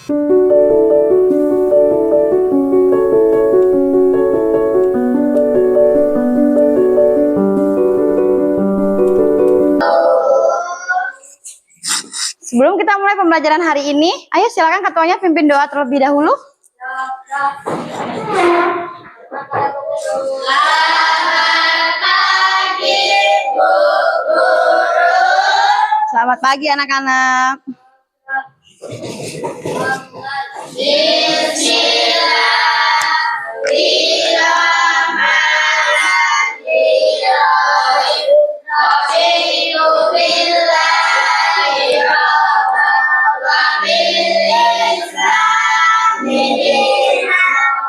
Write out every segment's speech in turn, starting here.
Sebelum kita mulai pembelajaran hari ini, ayo silakan ketuanya pimpin doa terlebih dahulu. Selamat pagi anak-anak.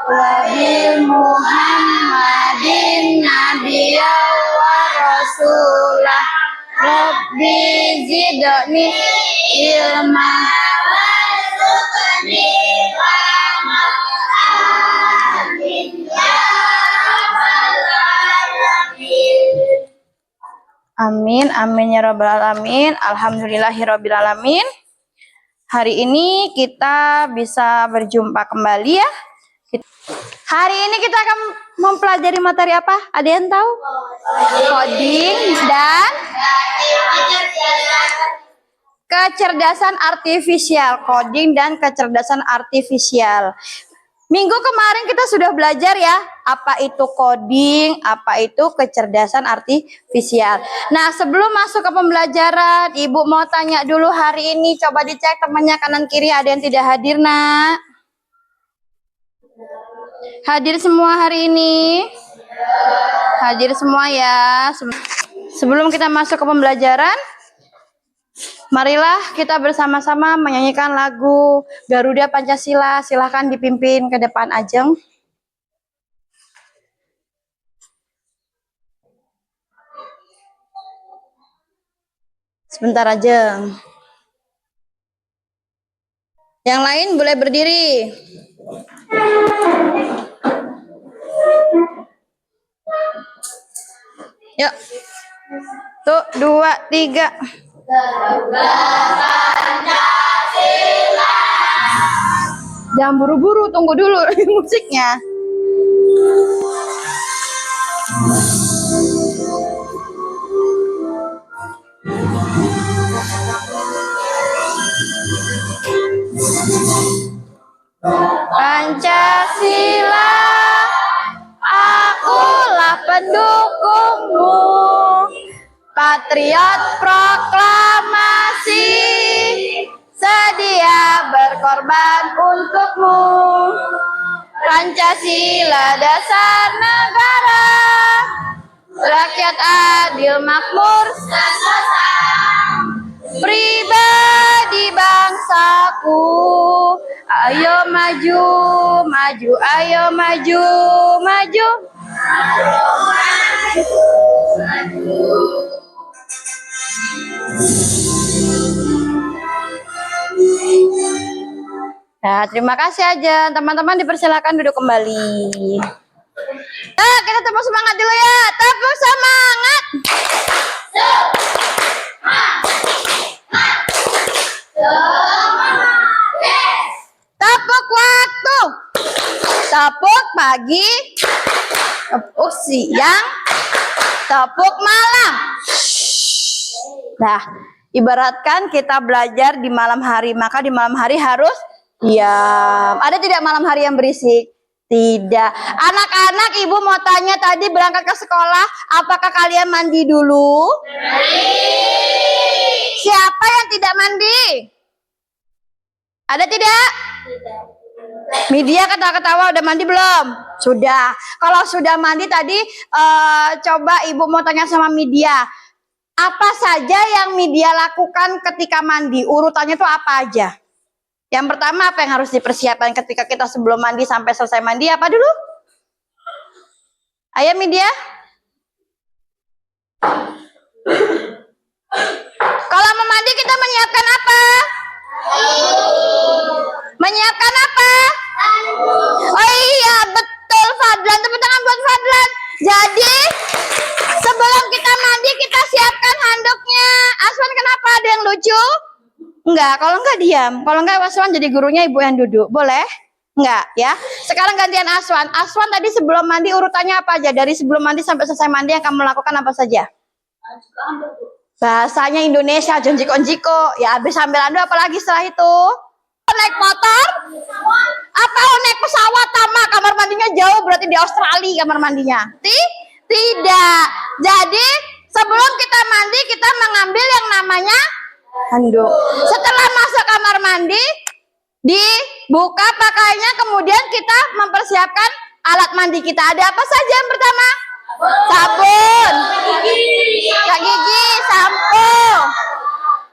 Wabil Muhammadin Nabiya wa Rasulah Rabbi zidni ilma warzuqni amal amin ya rabbal alamin. Amin amin ya rabbal alamin. Alhamdulillahirabbil alamin. Hari ini kita bisa berjumpa kembali ya. Hari ini kita akan mempelajari materi apa? Ada yang tahu? Coding dan kecerdasan artifisial. Coding dan kecerdasan artifisial. Minggu kemarin kita sudah belajar ya, apa itu coding, apa itu kecerdasan artifisial. Nah, sebelum masuk ke pembelajaran, Ibu mau tanya dulu hari ini, coba dicek temannya kanan kiri ada yang tidak hadir, Nak. Hadir semua hari ini? Hadir semua ya. Sebelum kita masuk ke pembelajaran, marilah kita bersama-sama menyanyikan lagu Garuda Pancasila. Silahkan dipimpin ke depan Ajeng. Sebentar Ajeng. Yang lain boleh berdiri. Yuk. Tuh, 2, 3. Jangan buru-buru, tunggu dulu musiknya. Pancasila, akulah pendukungmu, patriot proklamasi, sedia berkorban untukmu. Pancasila dasar negara, rakyat adil makmur, pribadi bangsaku. Ayo maju, maju, ayo maju, maju. Nah, terima kasih aja. Teman-teman dipersilakan duduk kembali. Kita tepuk semangat dulu ya. Tepuk semangat. Tepuk waktu. Tepuk pagi. Tepuk siang. Tepuk malam. Nah, ibaratkan kita belajar di malam hari, maka di malam hari harus diam. Ada tidak malam hari yang berisik? Tidak. Anak-anak, Ibu mau tanya tadi berangkat ke sekolah, apakah kalian mandi dulu? Siapa yang tidak mandi? Ada tidak? Tidak. Media ketawa-ketawa udah mandi belum? Sudah. Kalau sudah mandi tadi, coba Ibu mau tanya sama media. Apa saja yang media lakukan ketika mandi? Urutannya tuh apa aja? Yang pertama apa yang harus dipersiapkan ketika kita sebelum mandi sampai selesai mandi? Apa dulu? Ayo media. Kalau mau mandi kita menyiapkan apa? Menyiapkan apa? Oh iya, betul Fadlan. Tepuk tangan buat Fadlan. Jadi sebelum kita mandi kita siapkan handuknya. Aswan kenapa? Ada yang lucu? Enggak, kalau enggak diam. Kalau enggak Aswan jadi gurunya, ibu yang duduk. Boleh? Enggak ya. Sekarang gantian Aswan. Aswan tadi sebelum mandi urutannya apa aja? Dari sebelum mandi sampai selesai mandi yang kamu lakukan apa saja? Bahasanya Indonesia, jonjiko-onjiko. Ya habis ambil andu apalagi setelah itu? Naik motor? Apa naik pesawat sama kamar mandinya jauh berarti di Australia kamar mandinya? Tidak. Jadi sebelum kita mandi kita mengambil yang namanya handuk. Setelah masuk kamar mandi dibuka pakainya, kemudian kita mempersiapkan alat mandi kita. Ada apa saja yang pertama? Sabun, sikat gigi, sampo.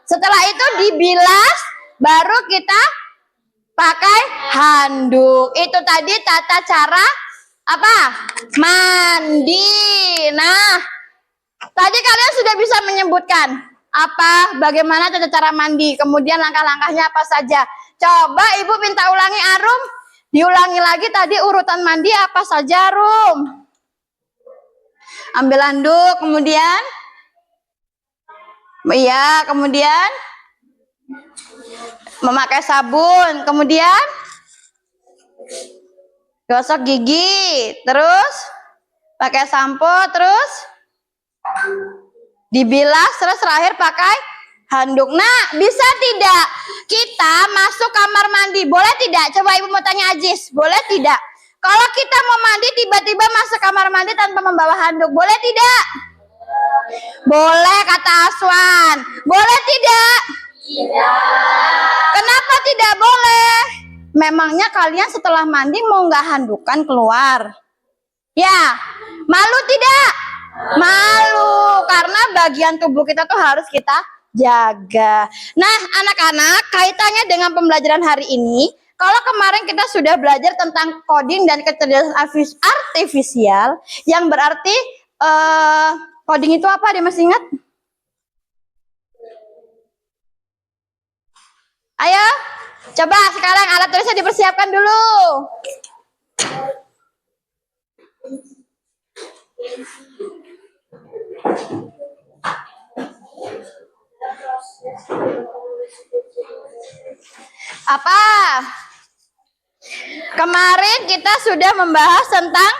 Setelah itu dibilas, baru kita pakai handuk. Itu tadi tata cara apa? Mandi. Nah, tadi kalian sudah bisa menyebutkan apa, bagaimana tata cara mandi, kemudian langkah-langkahnya apa saja. Coba ibu minta ulangi Arum, diulangi lagi tadi urutan mandi apa saja Rum. Ambil handuk, kemudian iya, kemudian memakai sabun, kemudian gosok gigi, terus pakai sampo, terus dibilas, terus terakhir pakai handuk. Nah, bisa tidak kita masuk kamar mandi? Boleh tidak? Coba ibu mau tanya Ajis, boleh tidak? Kalau kita mau mandi tiba-tiba masuk kamar mandi tanpa membawa handuk, boleh tidak? Boleh kata Aswan. Boleh tidak? Tidak. Kenapa tidak boleh? Memangnya kalian setelah mandi mau nggak handukan keluar? Ya, malu tidak? Malu, karena bagian tubuh kita tuh harus kita jaga. Nah, anak-anak, kaitannya dengan pembelajaran hari ini, kalau kemarin kita sudah belajar tentang coding dan kecerdasan artifisial, yang berarti coding itu apa? Dia masih ingat? Ayo, coba sekarang alat tulisnya dipersiapkan dulu. Apa? Kemarin kita sudah membahas tentang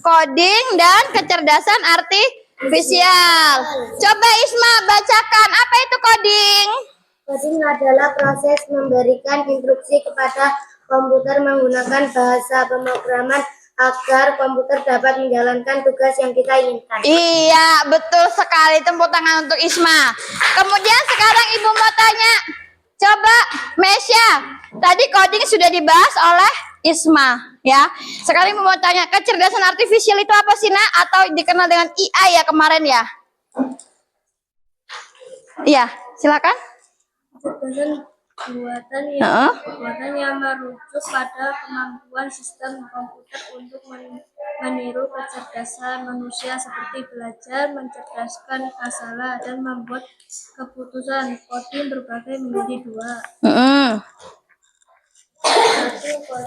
coding dan kecerdasan artifisial. Coba Isma bacakan, apa itu coding? Coding adalah proses memberikan instruksi kepada komputer menggunakan bahasa pemrograman agar komputer dapat menjalankan tugas yang kita inginkan. Iya, betul sekali. Tepuk tangan untuk Isma. Kemudian sekarang Ibu mau tanya, coba Mesya, tadi coding sudah dibahas oleh Isma, ya. Sekarang Ibu mau tanya, kecerdasan artifisial itu apa sih, Nak? Atau dikenal dengan AI ya kemarin ya? Iya, silakan. Kecerdasan buatan yang merujuk pada kemampuan sistem komputer untuk meniru kecerdasan manusia seperti belajar, mencerdaskan masalah, dan membuat keputusan. Coding berbagi menjadi dua. Satu,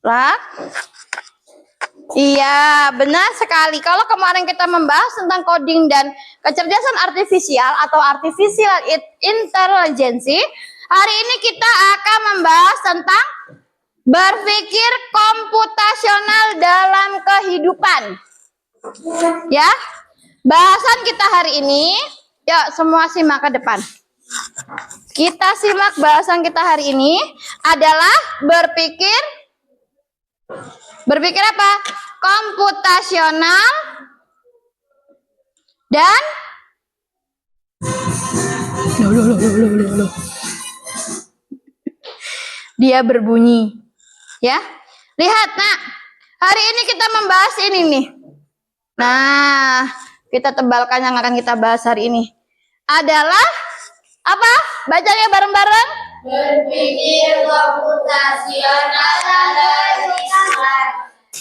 Lah? Iya, benar sekali. Kalau kemarin kita membahas tentang coding dan kecerdasan artifisial atau artificial intelligence, hari ini kita akan membahas tentang berpikir komputasional dalam kehidupan. Ya, bahasan kita hari ini, yuk semua simak ke depan. Kita simak bahasan kita hari ini adalah berpikir apa? Komputasional dan dia berbunyi. Ya. Lihat, Nak. Hari ini kita membahas ini nih. Nah, kita tebalkan yang akan kita bahas hari ini adalah apa? Bacanya bareng-bareng. berpikir komputasional dalam kehidupan.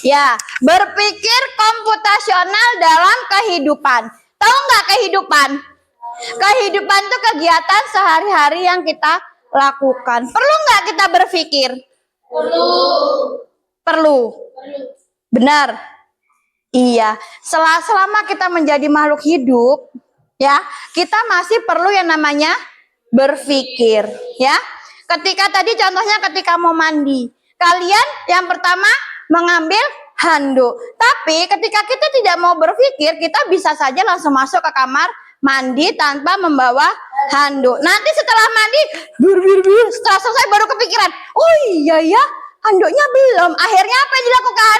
Ya, berpikir komputasional dalam kehidupan. Tahu nggak kehidupan? Kehidupan itu kegiatan sehari-hari yang kita lakukan. Perlu nggak kita berpikir? Perlu. Benar. Iya. Selama kita menjadi makhluk hidup, ya, kita masih perlu yang namanya berpikir, ya. Ketika tadi contohnya ketika mau mandi, kalian yang pertama mengambil handuk. Tapi ketika kita tidak mau berpikir, kita bisa saja langsung masuk ke kamar mandi tanpa membawa handuk. Nanti setelah mandi, setelah selesai baru kepikiran, oh iya ya, handuknya belum. Akhirnya apa yang dilakukan?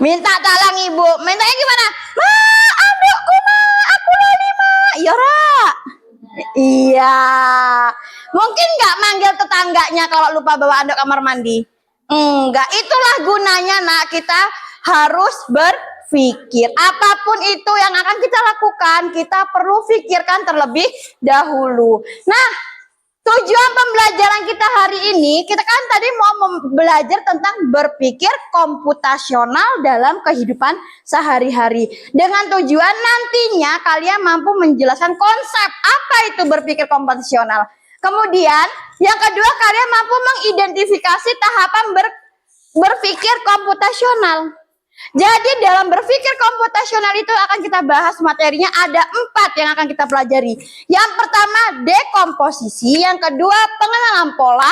Minta tolong ibu. Mintanya gimana? Ma, handukku ma, aku lali ma. Yora. Iya. Mungkin nggak manggil tetangganya kalau lupa bawa handuk kamar mandi? Enggak. Itulah gunanya nak, kita harus berpikir. Apapun itu yang akan kita lakukan, kita perlu pikirkan terlebih dahulu. Nah, tujuan pembelajaran kita hari ini, kita kan tadi mau belajar tentang berpikir komputasional dalam kehidupan sehari-hari. Dengan tujuan nantinya kalian mampu menjelaskan konsep apa itu berpikir komputasional. Kemudian yang kedua, kalian mampu mengidentifikasi tahapan berpikir komputasional. Jadi dalam berpikir komputasional itu akan kita bahas materinya ada 4 yang akan kita pelajari. Yang pertama dekomposisi, yang kedua pengenalan pola,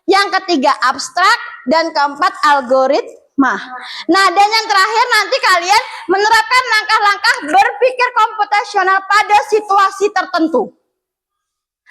yang ketiga abstrak, dan keempat algoritma. Nah, dan yang terakhir nanti kalian menerapkan langkah-langkah berpikir komputasional pada situasi tertentu.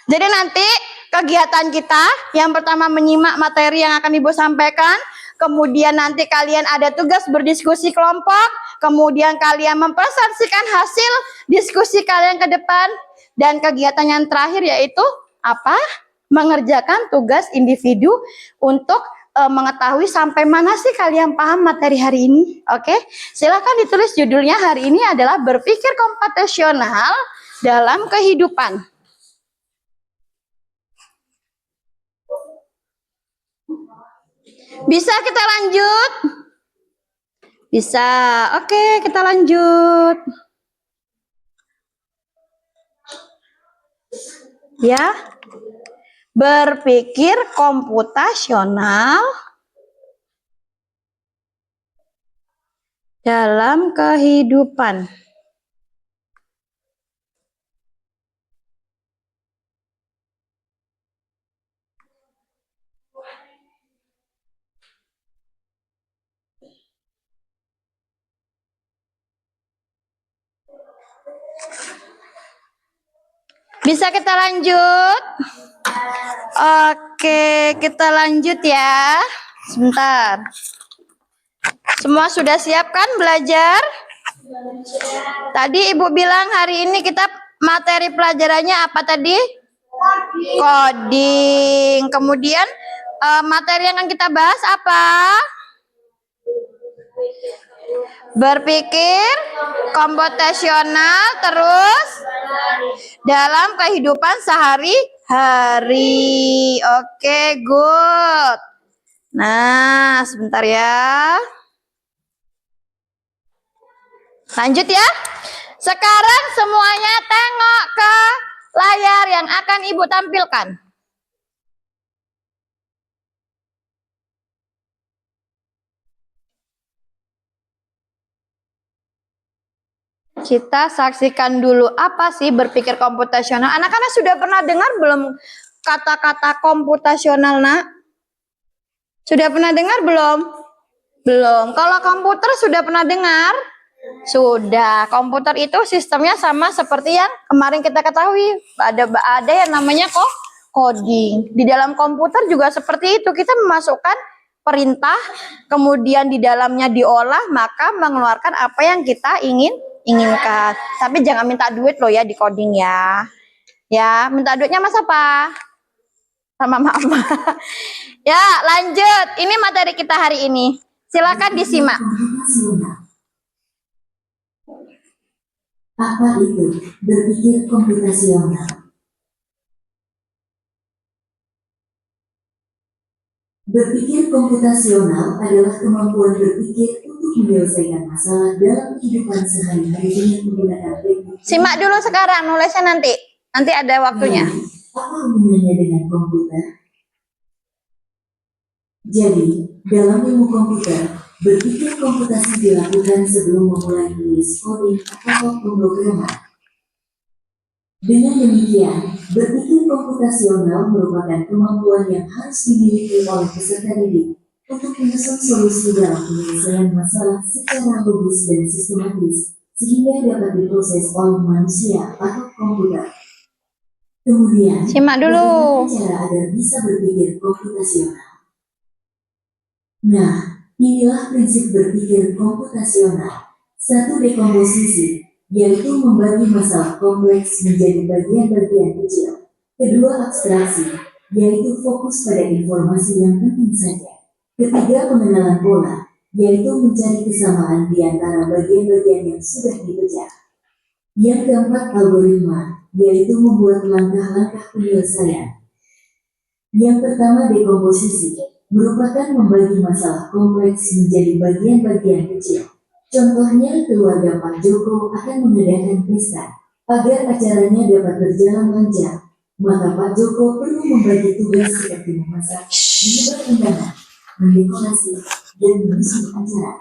Jadi nanti kegiatan kita yang pertama menyimak materi yang akan Ibu sampaikan, kemudian nanti kalian ada tugas berdiskusi kelompok, kemudian kalian mempresentasikan hasil diskusi kalian ke depan, dan kegiatan yang terakhir yaitu apa? Mengerjakan tugas individu untuk mengetahui sampai mana sih kalian paham materi hari ini. Oke, silakan ditulis judulnya hari ini adalah berpikir komputasional dalam kehidupan. Bisa kita lanjut? Bisa. Oke, kita lanjut. Ya. Berpikir komputasional dalam kehidupan. Bisa kita lanjut? Oke, kita lanjut ya. Sebentar. Semua sudah siap kan belajar? Tadi Ibu bilang hari ini kita materi pelajarannya apa tadi? Coding. Kemudian materi yang akan kita bahas apa? Berpikir komputasional terus dalam kehidupan sehari-hari. Oke, good. Nah, sebentar ya. Lanjut ya. Sekarang semuanya tengok ke layar yang akan Ibu tampilkan. Kita saksikan dulu apa sih berpikir komputasional. Anak-anak sudah pernah dengar belum kata-kata komputasional, nak? Sudah pernah dengar belum? Belum. Kalau komputer sudah pernah dengar? Sudah. Komputer itu sistemnya sama seperti yang kemarin kita ketahui. Ada yang namanya coding. Di dalam komputer juga seperti itu. Kita memasukkan perintah, kemudian di dalamnya diolah, maka mengeluarkan apa yang kita inginkan. Tapi jangan minta duit loh ya di coding ya. Ya, minta duitnya mas apa? Sama mama. Ya, lanjut. Ini materi kita hari ini. Silakan disimak. Apa itu berpikir komputasional? Berpikir komputasional adalah kemampuan berpikir untuk menyelesaikan masalah dalam kehidupan sehari-hari dengan menggunakan teknik. Simak dulu sekarang, nulisnya nanti. Nanti ada waktunya. Apa hubungannya dengan komputer? Jadi, dalam ilmu komputer, berpikir komputasi dilakukan sebelum memulai menulis coding atau pemrograman. Dengan demikian, berpikir komputasional merupakan kemampuan yang harus dimiliki oleh peserta didik untuk menyusun solusi dalam penyelesaian masalah secara logis dan sistematis, sehingga dapat diproses oleh manusia atau komputer. Kemudian, Simak dulu. bagaimana cara agar bisa berpikir komputasional? Nah, inilah prinsip berpikir komputasional. Satu, dekomposisi, yaitu membagi masalah kompleks menjadi bagian-bagian kecil. Kedua, abstraksi, yaitu fokus pada informasi yang penting saja. Ketiga, pengenalan pola, yaitu mencari kesamaan di antara bagian-bagian yang sudah dipecah. Yang keempat, algoritma, yaitu membuat langkah-langkah penyelesaian. Yang pertama, dekomposisi, merupakan membagi masalah kompleks menjadi bagian-bagian kecil. Contohnya, keluarga Pak Joko akan mengadakan pesta. Agar acaranya dapat berjalan lancar, maka Pak Joko perlu membagi tugas seperti memasak, menyebar undangan, mendekorasi, dan mengisi acara.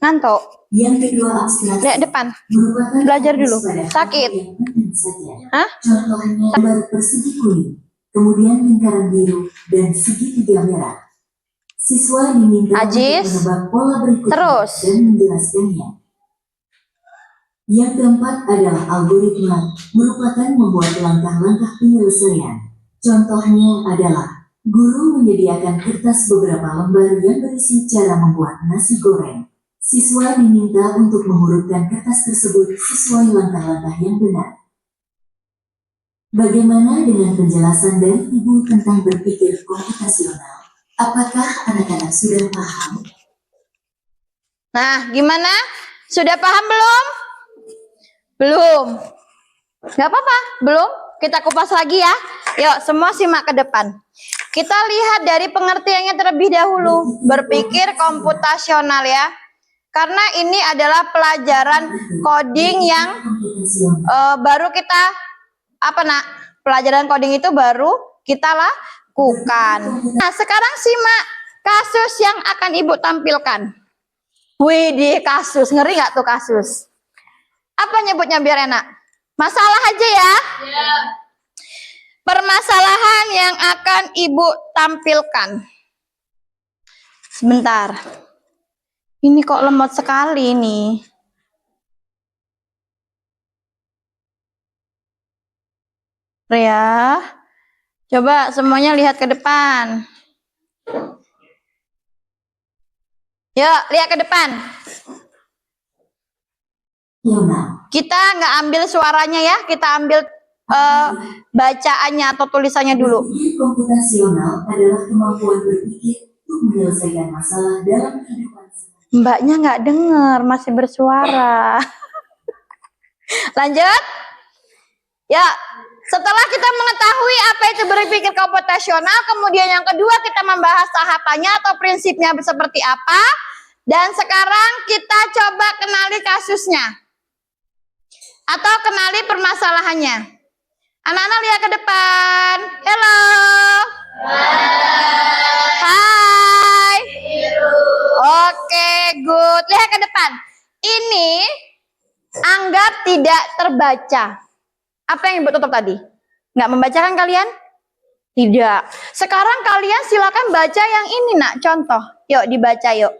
Ngantuk. Yang kedua, abstraksi, Lihat depan. merupakan Belajar fokus dulu. pada hal Sakit. yang penting saja. Hah? Contohnya, gambar persegi kuning, kemudian lingkaran biru, dan segitiga merah. Siswa diminta untuk Ajis. menebak pola berikutnya Terus. dan menjelaskannya. Yang keempat adalah algoritma, merupakan membuat langkah-langkah penyelesaian. Contohnya adalah, guru menyediakan kertas beberapa lembar yang berisi cara membuat nasi goreng. Siswa diminta untuk mengurutkan kertas tersebut sesuai langkah-langkah yang benar. Bagaimana dengan penjelasan dari Ibu tentang berpikir komputasional? Apakah anak-anak sudah paham? Nah, gimana? Sudah paham belum? Belum. Gak apa-apa, belum. Kita kupas lagi ya. Yuk, semua simak ke depan. Kita lihat dari pengertiannya terlebih dahulu. Berpikir komputasional ya. Karena ini adalah pelajaran coding yang baru kita, pelajaran coding itu baru kita lakukan. Nah, sekarang simak kasus yang akan Ibu tampilkan. Wih, di kasus. Ngeri nggak tuh kasus? Apa nyebutnya biar enak? Masalah aja ya. Permasalahan yang akan Ibu tampilkan. Sebentar. Ini kok lemot sekali nih. Ya. Coba semuanya lihat ke depan. Yuk, lihat ke depan. Kita nggak ambil suaranya ya, kita ambil bacaannya atau tulisannya dulu. Berpikir komputasional adalah kemampuan berpikir untuk menyelesaikan masalah dalam kehidupan. Mbaknya nggak dengar, masih bersuara. Lanjut. Ya, setelah kita mengetahui apa itu berpikir komputasional, kemudian yang kedua kita membahas tahapannya atau prinsipnya seperti apa. Dan sekarang kita coba kenali kasusnya. Atau kenali permasalahannya. Anak-anak lihat ke depan. Hello. Hai. Oke, good. Lihat ke depan. Ini anggap tidak terbaca. Apa yang Ibu tutup tadi? Nggak membacakan kalian? Tidak. Sekarang kalian silakan baca yang ini nak. Contoh. Yuk dibaca yuk.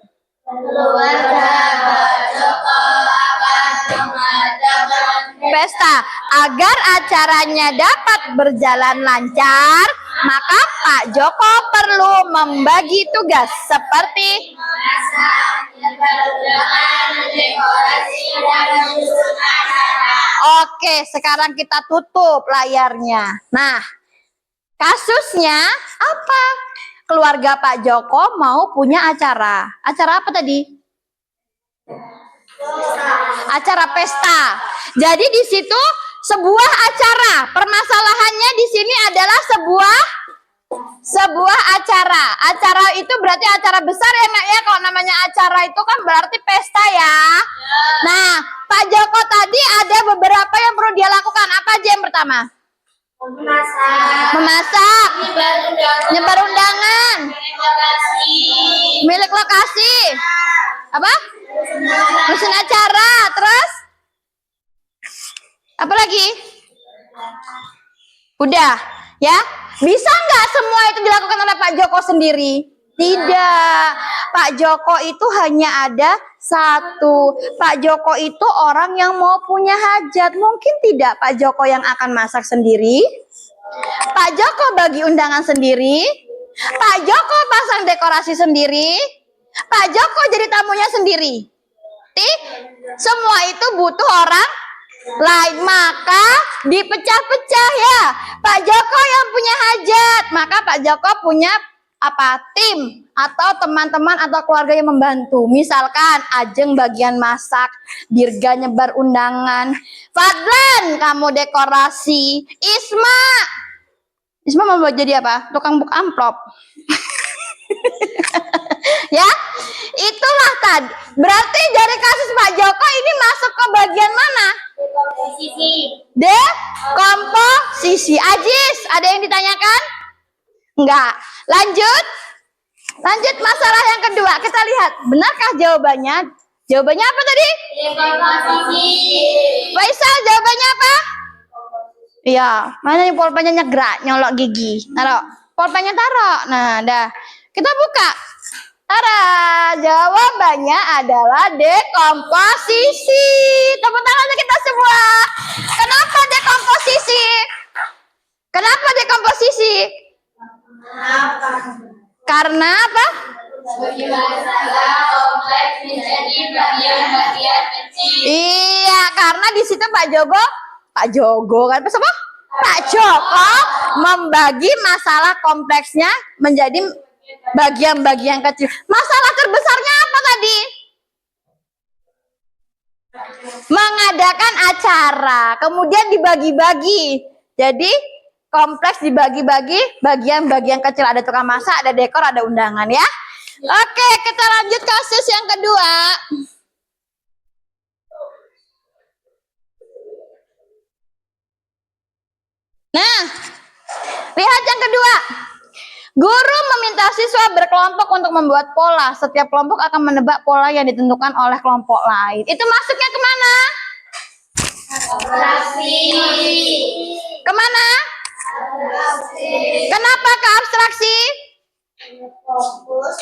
Pesta. Agar acaranya dapat berjalan lancar, maka Pak Joko perlu membagi tugas seperti Oke, sekarang kita tutup layarnya. Nah, kasusnya apa? Keluarga Pak Joko mau punya acara. Acara apa tadi? Acara pesta. Jadi di situ sebuah acara. Permasalahannya di sini adalah sebuah acara. Acara itu berarti acara besar ya nak ya. Kalau namanya acara itu kan berarti pesta ya. Nah, Pak Joko tadi ada beberapa yang perlu dia lakukan. Apa aja yang pertama? Memasak. Nyebar undangan. Milik lokasi. Apa? Mesin acara. Terus? Apa lagi? Udah, ya. Bisa nggak semua itu dilakukan oleh Pak Joko sendiri? Tidak. Pak Joko itu hanya ada satu. Pak Joko itu orang yang mau punya hajat. Mungkin tidak Pak Joko yang akan masak sendiri. Pak Joko bagi undangan sendiri. Pak Joko pasang dekorasi sendiri. Pak Joko jadi tamunya sendiri. Semua itu butuh orang lain, maka dipecah-pecah ya. Pak Joko yang punya hajat, maka Pak Joko punya tim atau teman-teman atau keluarga yang membantu. Misalkan Ajeng bagian masak, Dirga nyebar undangan, Fadlan kamu dekorasi, Isma mau buat jadi apa? Tukang buk amplop. Ya, itulah tadi. Berarti dari kasus Pak Joko ini masuk ke bagian mana? Dekomposisi. Ajis, ada yang ditanyakan? Enggak. Lanjut masalah yang kedua. Kita lihat, benarkah jawabannya? Jawabannya apa tadi? Dekomposisi. Faisal, jawabannya apa? Iya, mana yang pulpennya nyegrak, nyolok gigi. Taruh. Pulpennya taruh. Nah, dah. Kita buka. Tara, jawabannya adalah dekomposisi. Tepuk tangan kita semua. Kenapa dekomposisi? Kenapa dekomposisi? Karena apa? Kompleks menjadi bagian-bagian kecil. Iya, karena di situ Pak Joko kan apa? Pak Joko membagi masalah kompleksnya menjadi bagian-bagian kecil. Masalah terbesarnya apa tadi? Mengadakan acara, kemudian dibagi-bagi. Jadi kompleks dibagi-bagi bagian-bagian kecil. Ada tukang masak, ada dekor, ada undangan ya. Oke, kita lanjut kasus yang kedua. Nah, lihat yang kedua. Guru meminta siswa berkelompok untuk membuat pola. Setiap kelompok akan menebak pola yang ditentukan oleh kelompok lain. Itu masuknya kemana? Abstraksi. Kemana? Abstraksi. Kenapa ke abstraksi? Fokus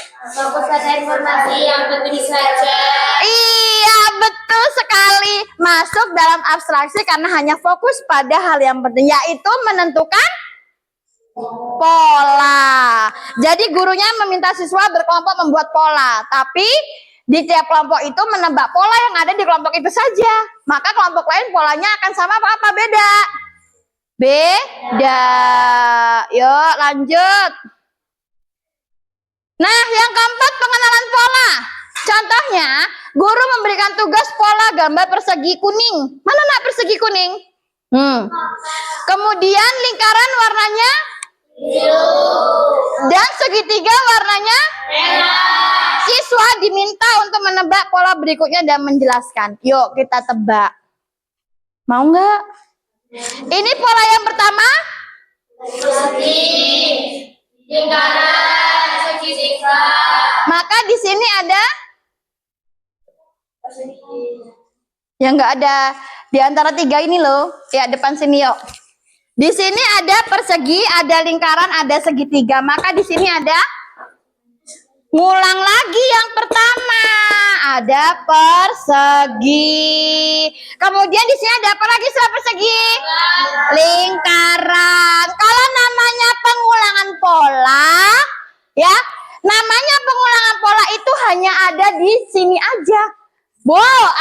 pada informasi yang penting saja. Iya, betul sekali. Masuk dalam abstraksi karena hanya fokus pada hal yang penting, yaitu menentukan pola. Jadi gurunya meminta siswa berkelompok membuat pola, tapi di tiap kelompok itu menebak pola yang ada di kelompok itu saja. Maka kelompok lain polanya akan sama apa beda? Beda. Yuk lanjut. Nah, yang keempat, pengenalan pola. Contohnya, guru memberikan tugas pola gambar persegi kuning. Mana nak persegi kuning? Kemudian lingkaran warnanya Biru. dan segitiga warnanya Merah. Siswa diminta untuk menebak pola berikutnya dan menjelaskan. Yuk kita tebak. Mau nggak? Ini pola yang pertama. Persegi. Lingkaran. Segitiga. Maka di sini ada yang nggak ada di antara tiga ini loh. Ya depan sini yuk. Di sini ada persegi, ada lingkaran, ada segitiga. Maka di sini ada, ngulang lagi yang pertama, ada persegi. Kemudian di sini ada apa lagi setelah persegi? Lingkaran. Kalau namanya pengulangan pola, ya, namanya pengulangan pola itu hanya ada di sini aja.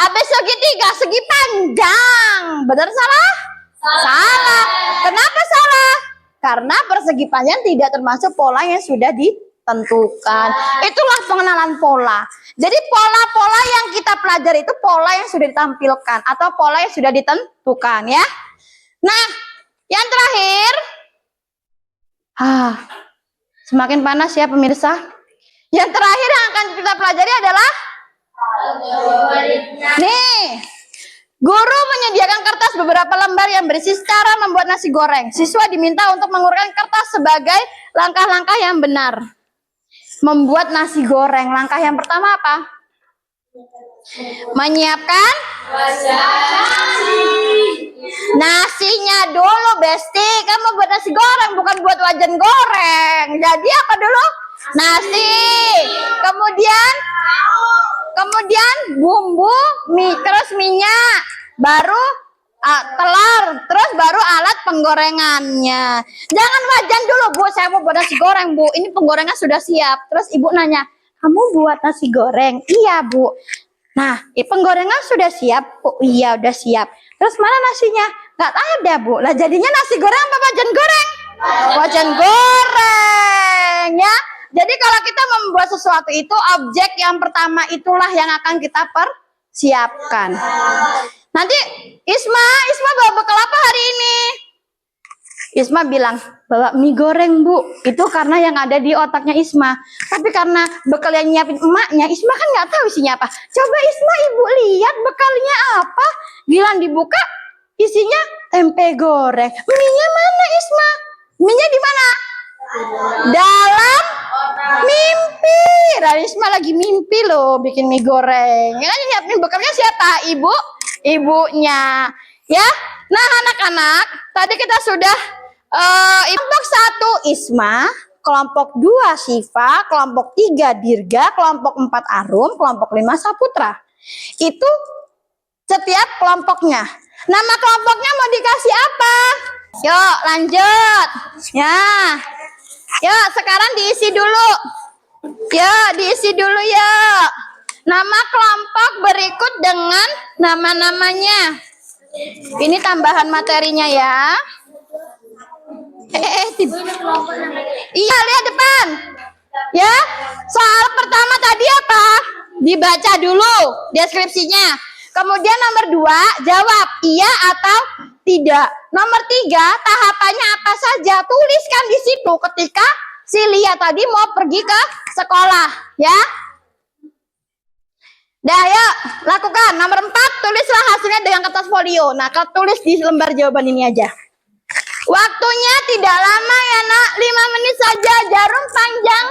Habis segitiga, segi panjang. Benar salah? Salah. Kenapa salah? Karena persegi panjang tidak termasuk pola yang sudah ditentukan. Itulah pengenalan pola. Jadi pola-pola yang kita pelajari itu pola yang sudah ditampilkan atau pola yang sudah ditentukan ya. Nah, yang terakhir. Semakin panas ya pemirsa. Yang terakhir yang akan kita pelajari adalah nih. Guru menyediakan kertas beberapa lembar yang berisi cara membuat nasi goreng. Siswa diminta untuk mengurutkan kertas sebagai langkah-langkah yang benar. Membuat nasi goreng. Langkah yang pertama apa? Menyiapkan nasinya dulu, Besti. Kamu buat nasi goreng, bukan buat wajan goreng. Jadi apa dulu? Nasi. Kemudian bumbu, mie, terus minyak, baru telur, terus baru alat penggorengannya. Jangan wajan dulu, Bu. Saya mau buat nasi goreng, Bu. Ini penggorengan sudah siap. Terus Ibu nanya, kamu buat nasi goreng? Iya, Bu. Nah, penggorengan sudah siap? Oh iya, udah siap. Terus mana nasinya? Nggak ada, Bu. Lah jadinya nasi goreng apa wajan goreng? Wajan goreng, ya. Jadi kalau kita membuat sesuatu itu, objek yang pertama itulah yang akan kita persiapkan. Nanti Isma bawa bekal apa hari ini? Isma bilang, bawa mie goreng, Bu. Itu karena yang ada di otaknya Isma. Tapi karena bekal yang nyiapin emaknya, Isma kan nggak tahu isinya apa. Coba Isma, Ibu lihat bekalnya apa. Gilang dibuka, isinya tempe goreng. Mie-nya mana, Isma? Mie-nya di mana? Dalam mimpi. Isma lagi mimpi loh, bikin mie goreng. Ya kan nyiapin bekalnya siapa? Ibunya. Ya. Nah, anak-anak, tadi kita sudah kelompok 1 Isma, kelompok 2 Syifa, kelompok 3 Dirga, kelompok 4 Arum, kelompok 5 Saputra. Itu setiap kelompoknya. Nama kelompoknya mau dikasih apa? Yuk, lanjut. Ya. Yuk, sekarang diisi dulu. Yuk, diisi dulu yuk. Nama kelompok berikut dengan nama-namanya. Ini tambahan materinya ya. Iya, lihat depan. Ya, soal pertama tadi apa? Dibaca dulu deskripsinya. Kemudian nomor 2, jawab iya atau tidak. Nomor 3, tahapannya apa saja? Tuliskan di situ ketika si Lia tadi mau pergi ke sekolah, ya. Dah, yuk, lakukan. Nomor 4, tulislah hasilnya dengan kertas folio. Nah, tulis di lembar jawaban ini aja. Waktunya tidak lama ya, Nak. 5 menit saja. Jarum panjang.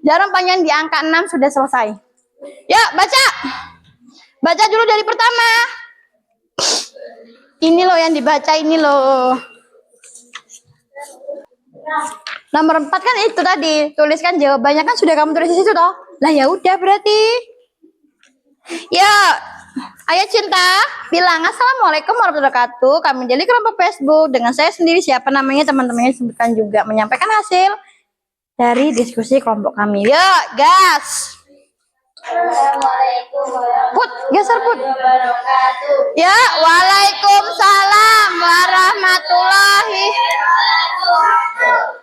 Jarum panjang di angka 6 sudah selesai. Yuk, baca. Baca dulu dari pertama. Ini loh yang dibaca, ini loh. Nomor 4 kan itu tadi. Tuliskan jawabannya, kan sudah kamu tulis di situ toh. Lah ya udah berarti. Ya, ayo Cinta, bilang assalamualaikum warahmatullahi wabarakatuh. Kami jadi kelompok Facebook dengan saya sendiri, siapa namanya, teman-temannya sebutkan juga, menyampaikan hasil dari diskusi kelompok kami. Yuk, gas. Put, geser Put. Ya, waalaikumsalam warahmatullahi wabarakatuh.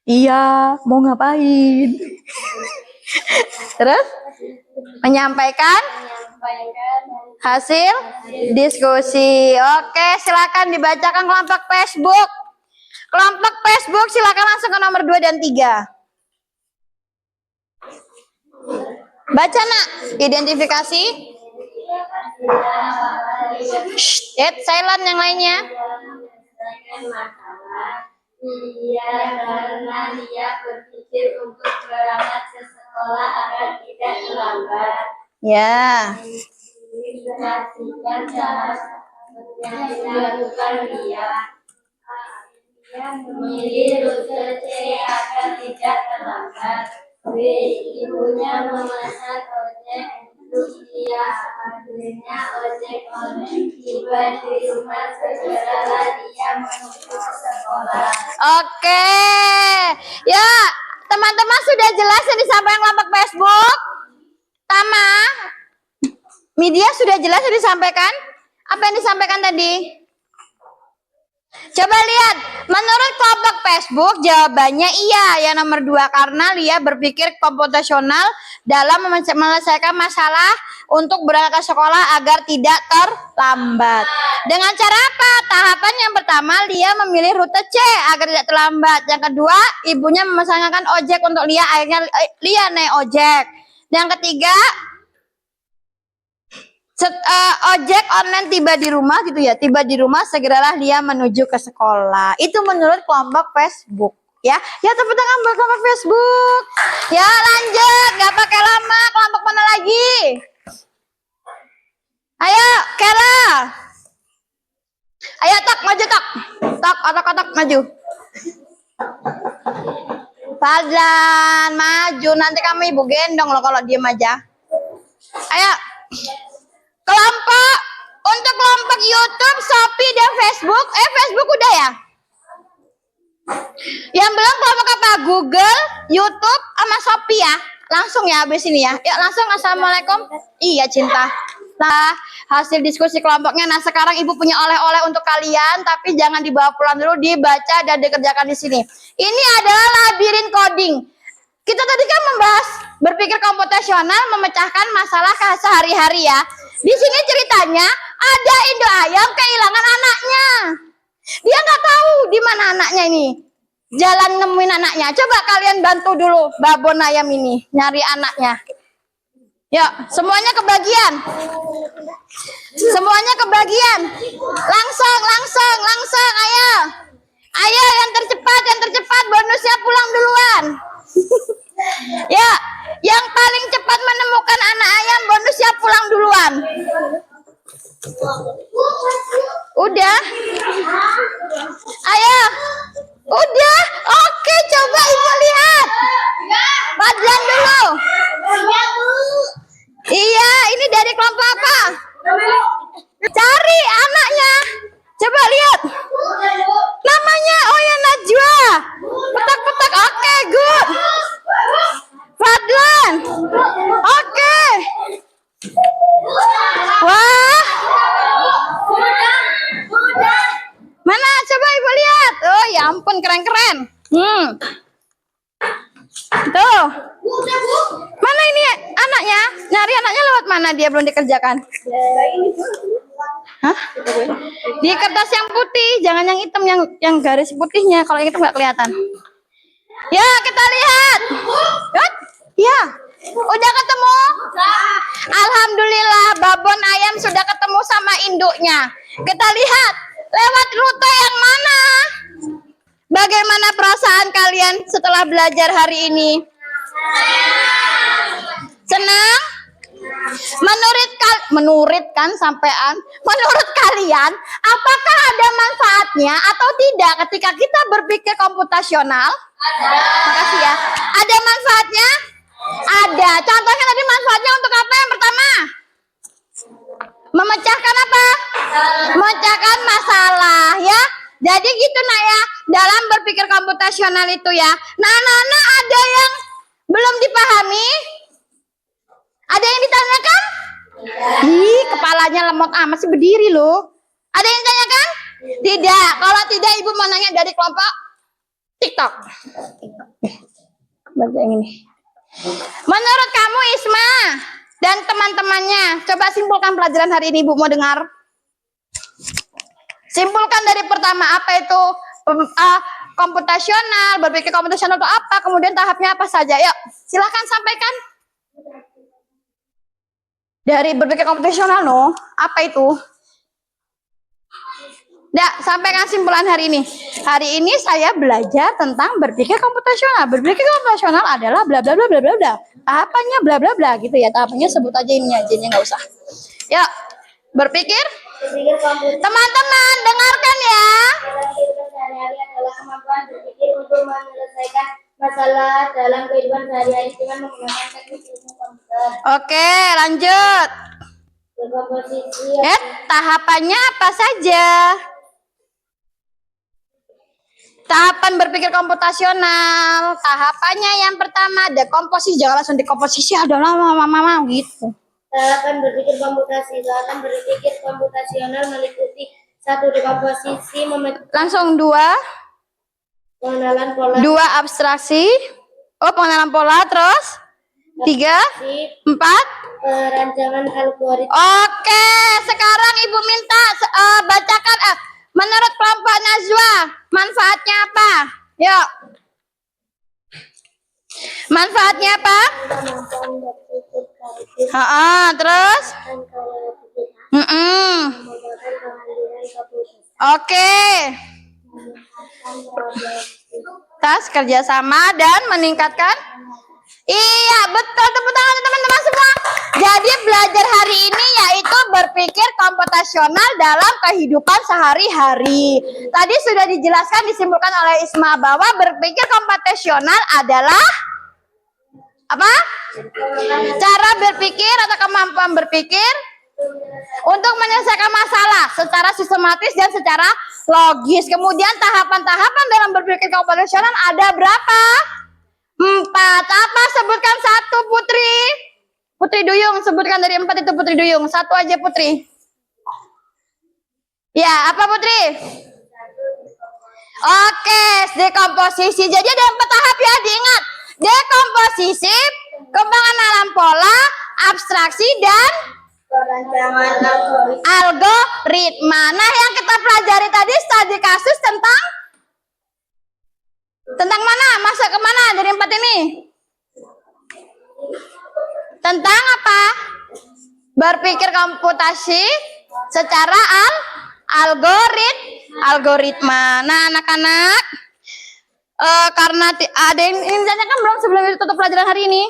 Iya, mau ngapain? Terus menyampaikan hasil diskusi. Oke, silakan dibacakan kelompok Facebook. Kelompok Facebook silakan langsung ke nomor 2 dan 3. Baca, Nak. Identifikasi. Silent yang lainnya. Iya, karena dia berpikir untuk berangkat ke sekolah agar tidak terlambat. Ya. Perhatikan cara yang dilakukan dia. Dia memilih rute C agar tidak terlambat. B. Ibunya memesan ojek untuk dia. Akhirnya ojek online tiba di rumah, segeralah dia menuju ke sekolah. Oke. Ya, teman-teman sudah jelas yang disampaikan kelompok Facebook? Tama, media sudah jelas yang disampaikan? Apa yang disampaikan tadi? Coba lihat, menurut kelompok Facebook jawabannya iya, yang nomor 2, karena Lia berpikir komputasional dalam menyelesaikan masalah untuk berangkat ke sekolah agar tidak terlambat. Dengan cara apa? Tahapan yang pertama, Lia memilih rute C agar tidak terlambat. Yang kedua, ibunya memesankan ojek untuk Lia, akhirnya Lia naik ojek. Yang ketiga, ojek online tiba di rumah gitu ya. Tiba di rumah, segeralah Lia menuju ke sekolah. Itu menurut kelompok Facebook. Ya, ya tepuk tangan buat kelompok Facebook. Ya lanjut, nggak pakai lama. Kelompok mana lagi? Ayo, Kela. Ayo tak maju tak. Tak otak-otak maju. Fadlan maju, nanti kamu ibu gendong loh kalau diem aja. Ayo. Kelompok untuk kelompok YouTube, Shopee dan Facebook. Facebook udah ya? Yang belum kelompok apa? Google, YouTube, sama Shopee ya. Langsung ya habis ini ya. Yuk langsung, assalamualaikum. Iya cinta. Nah, hasil diskusi kelompoknya. Nah, sekarang ibu punya oleh-oleh untuk kalian, tapi jangan dibawa pulang dulu, dibaca dan dikerjakan di sini. Ini adalah labirin coding. Kita tadi kan membahas berpikir komputasional, memecahkan masalah sehari-hari ya. Di sini ceritanya ada induk ayam kehilangan anaknya. Dia nggak tahu di mana anaknya ini. Jalan nemuin anaknya. Coba kalian bantu dulu babon ayam ini nyari anaknya. Yuk, semuanya kebagian. Semuanya kebagian. Langsung, ayo. Ayo yang tercepat bonusnya pulang duluan. Ya, yang paling cepat menemukan anak ayam bonusnya pulang duluan. Udah? Ayo. Udah? Oke, coba ibu lihat. Fadlan dulu. Iya, ini dari kelompok apa? Cari anaknya. Coba lihat. Namanya Najwa. Petak-petak. Oke, good. Fadlan. Oke. Wah. Mana? Coba ibu lihat. Oh ya ampun, keren-keren. Tuh. Mana ini anaknya? Nyari anaknya lewat mana? Dia belum dikerjakan. Hah? Di kertas yang putih, jangan yang hitam, yang garis putihnya. Kalau yang itu nggak kelihatan. Ya, kita lihat. Ya. Udah ketemu? Alhamdulillah, babon ayam sudah ketemu sama induknya. Kita lihat lewat rute yang mana. Bagaimana perasaan kalian setelah belajar hari ini? Senang? Menurut kalian, apakah ada manfaatnya atau tidak ketika kita berpikir komputasional? Makasih ya. Ada manfaatnya? Ada. Contohnya tadi manfaatnya untuk apa yang pertama? Memecahkan apa? Memecahkan masalah ya. Jadi gitu nak ya. Dalam berpikir komputasional itu ya. Nah, anak-anak ada yang belum dipahami? Ada yang ditanyakan? Ih, kepalanya lemot amat sih, berdiri loh. Ada yang ditanyakan? Tidak. Kalau tidak, ibu mau nanya dari kelompok TikTok. Baca yang ini. Menurut kamu Isma dan teman-temannya, coba simpulkan pelajaran hari ini, ibu mau dengar. Simpulkan dari pertama, apa itu komputasional, berpikir komputasional itu apa, kemudian tahapnya apa saja. Yuk, silahkan sampaikan. Dari berpikir komputasional, apa itu? Nggak, sampaikan simpulan hari ini. Hari ini saya belajar tentang berpikir komputasional. Berpikir komputasional adalah bla bla bla bla bla bla. Tahapannya bla bla bla gitu ya. Tahapannya sebut aja ini aja, nggak usah. Yuk, berpikir. Teman-teman, dengarkan ya. Sehari-hari adalah kemampuan berpikir untuk menyelesaikan masalah dalam kehidupan sehari-hari dengan menggunakan teknik ilmu komputer. Oke, lanjut. Berkomposisi. Tahapannya apa saja? Tahapan berpikir komputasional. Tahapannya yang pertama dekomposisi. Jangan langsung dekomposisi adalah mama gitu. Tahapan berpikir komputasional meliputi 1. Dekomposisi, langsung 2. pengenalan pola. 2. Abstraksi. Pengenalan pola. Terus 3. 4. Perancangan algoritma. Oke, sekarang ibu minta bacakan menurut kelompok Najwa manfaatnya apa? Yuk. Manfaatnya apa? Terus? Oke. solidaritas, kerjasama, dan meningkatkan. Iya, betul, tepuk tangan teman-teman semua. Jadi belajar hari ini yaitu berpikir komputasional dalam kehidupan sehari-hari. Tadi sudah dijelaskan, disimpulkan oleh Isma bahwa berpikir komputasional adalah apa? Cara berpikir atau kemampuan berpikir untuk menyelesaikan masalah secara sistematis dan secara logis. Kemudian tahapan-tahapan dalam berpikir komputasional ada berapa? 4. Apa? Sebutkan satu, Putri. Putri Duyung, sebutkan dari 4 itu Putri Duyung. Satu aja, Putri. Ya, apa Putri? Oke, dekomposisi. Jadi ada 4 tahap ya, diingat. Dekomposisi, kembangan alam pola, abstraksi, dan algoritma. Nah, yang kita pelajari tadi studi kasus tentang mana? Masuk ke mana dari 4 ini? Tentang apa? Berpikir komputasi secara algoritma. Nah, anak-anak, karena ada yang ditanyakan belum sebelum ditutup pelajaran hari ini?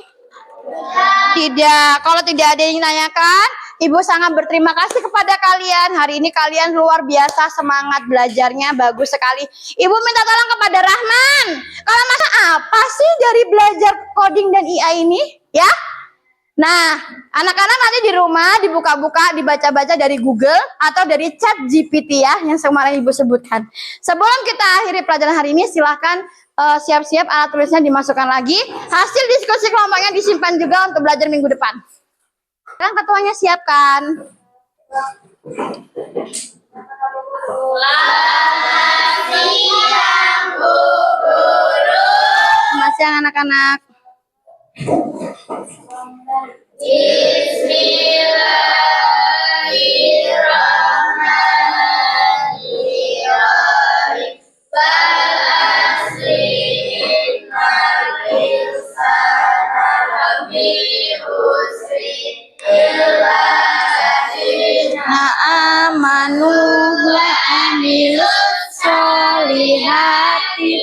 Tidak. Kalau tidak ada yang ditanyakan, Ibu sangat berterima kasih kepada kalian. Hari ini kalian luar biasa semangat belajarnya, bagus sekali. Ibu minta tolong kepada Rahman. Kalau masa apa sih dari belajar coding dan IA ini? Ya. Nah, anak-anak nanti di rumah dibuka-buka, dibaca-baca dari Google atau dari chat GPT ya, yang kemarin Ibu sebutkan. Sebelum kita akhiri pelajaran hari ini, silahkan siap-siap alat tulisnya dimasukkan lagi. Hasil diskusi kelompoknya disimpan juga untuk belajar minggu depan. Kan ketuanya siapkan. Selamat siang anak-anak. Amanu wa amilus solihati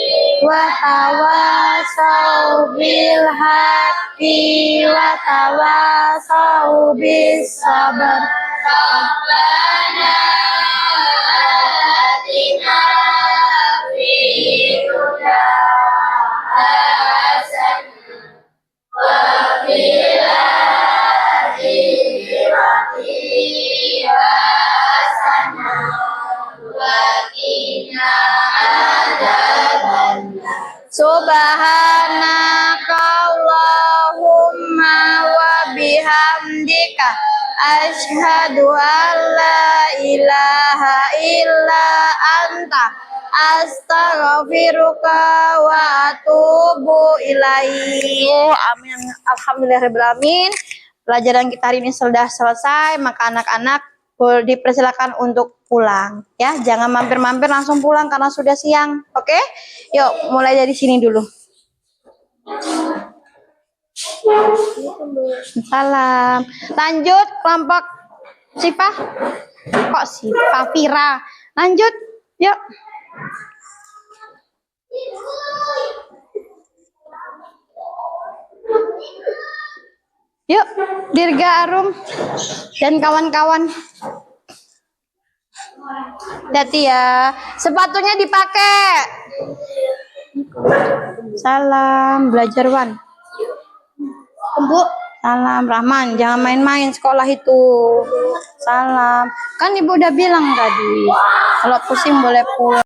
wa tawasau bil haqqi wa tawasau bis sabar. Rabbana atina fid dunya hasanah wa fil akhirati hasanah wa qina adzabannar. Subhanaka Allahumma wa bihamdika asyhadu an la ilaha illa anta astaghfiruka wa atubu ilaik. Amin. Alhamdulillahirabbil alamin. Pelajaran kita hari ini sudah selesai, maka anak-anak dipersilakan untuk pulang ya. Jangan mampir-mampir, langsung pulang karena sudah siang. Oke? Yuk, mulai dari sini dulu. Salam. Lanjut kelompok Sipa. Kok Sipa? Vira. Lanjut. Yuk. Yuk, Dirga Arum dan kawan-kawan. Hati ya. Sepatunya dipakai. Salam, belajar Wan. Bu, salam Rahman, jangan main-main sekolah itu. Salam. Kan Ibu udah bilang tadi, kalau pusing boleh pulang.